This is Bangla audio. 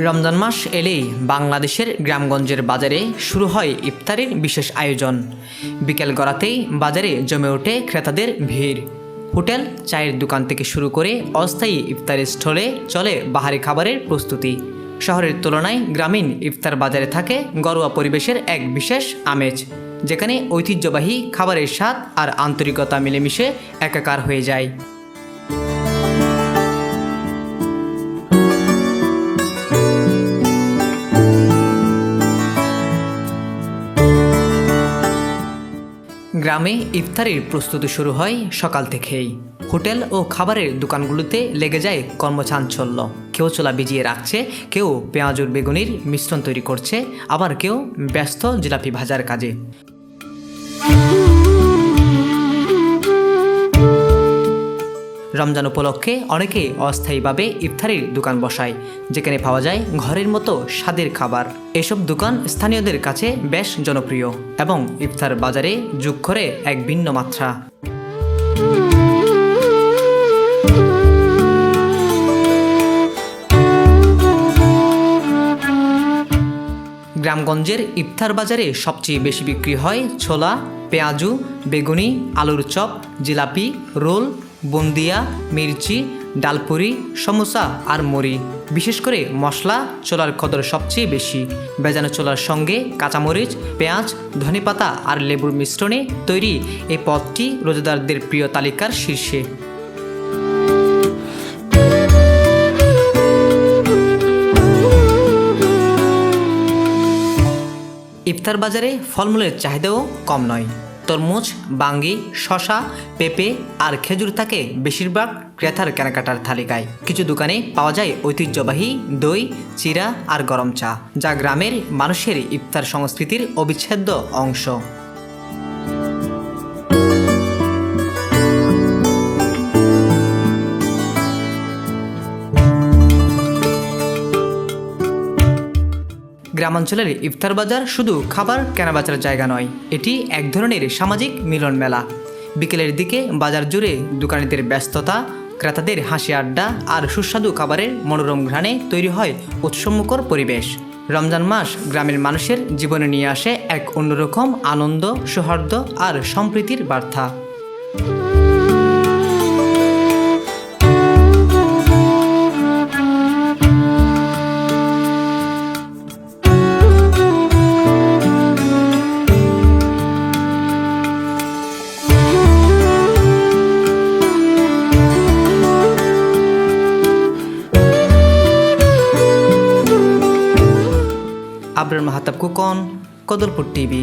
রমজান মাস এলেই বাংলাদেশের গ্রামগঞ্জের বাজারে শুরু হয় ইফতারের বিশেষ আয়োজন। বিকেল গড়াতেই বাজারে জমে ওঠে ক্রেতাদের ভিড়। হোটেল, চায়ের দোকান থেকে শুরু করে অস্থায়ী ইফতারের স্টলে চলে বাহারি খাবারের প্রস্তুতি। শহরের তুলনায় গ্রামীণ ইফতার বাজারে থাকে ঘরোয়া পরিবেশের এক বিশেষ আমেজ, যেখানে ঐতিহ্যবাহী খাবারের স্বাদ আর আন্তরিকতা মিলেমিশে একাকার হয়ে যায়। গ্রামে ইফতারের প্রস্তুতি শুরু হয় সকাল থেকেই। হোটেল ও খাবারের দোকানগুলোতে লেগে যায় কর্মচাঞ্চল্য। কেউ ছোলা ভিজিয়ে রাখছে, কেউ পেঁয়াজুর বেগুনির মিশ্রণ তৈরি করছে, আবার কেউ ব্যস্ত জিলাপি ভাজার কাজে। রমজান উপলক্ষে অনেকে অস্থায়ীভাবে ইফতারের দোকান বসায়, যেখানে পাওয়া যায় ঘরের মতো স্বাদের খাবার। এসব দোকান স্থানীয়দের কাছে বেশ জনপ্রিয় এবং ইফতার বাজারে যোগ করে এক ভিন্ন মাত্রা। গ্রামগঞ্জের ইফতার বাজারে সবচেয়ে বেশি বিক্রি হয় ছোলা, পেঁয়াজু, বেগুনি, আলুর চপ, জিলাপি, রোল, বুন্দিয়া, মির্চি, ডালপুরি, সমোসা আর মুড়ি। বিশেষ করে মশলা ছোলার কদর সবচেয়ে বেশি। ভেজানো ছোলার সঙ্গে কাঁচামরিচ, পেঁয়াজ, ধনেপাতা আর লেবুর মিশ্রণে তৈরি এই পদটি রোজাদারদের প্রিয় তালিকার শীর্ষে। ইফতার বাজারে ফলমূলের চাহিদাও কম নয়। তরমুজ, বাঙ্গি, শশা, পেঁপে আর খেজুর থাকে বেশিরভাগ ক্রেতার কেনাকাটার তালিকায়। কিছু দোকানে পাওয়া যায় ঐতিহ্যবাহী দই, চিরা আর গরম চা, যা গ্রামের মানুষের ইফতার সংস্কৃতির অবিচ্ছেদ্য অংশ। গ্রামাঞ্চলের ইফতার বাজার শুধু খাবার কেনাবেচার জায়গা নয়, এটি এক ধরনের সামাজিক মিলন মেলা। বিকেলের দিকে বাজার জুড়ে দোকানিদের ব্যস্ততা, ক্রেতাদের হাসি আড্ডা আর সুস্বাদু খাবারের মনোরম ঘ্রাণে তৈরি হয় উৎসবমুখর পরিবেশ। রমজান মাস গ্রামের মানুষের জীবনে নিয়ে আসে এক অন্যরকম আনন্দ, সৌহার্দ্য আর সম্প্রীতির বার্তা। আবরার মাহাতাব কুকন, কদরপুর টিভি।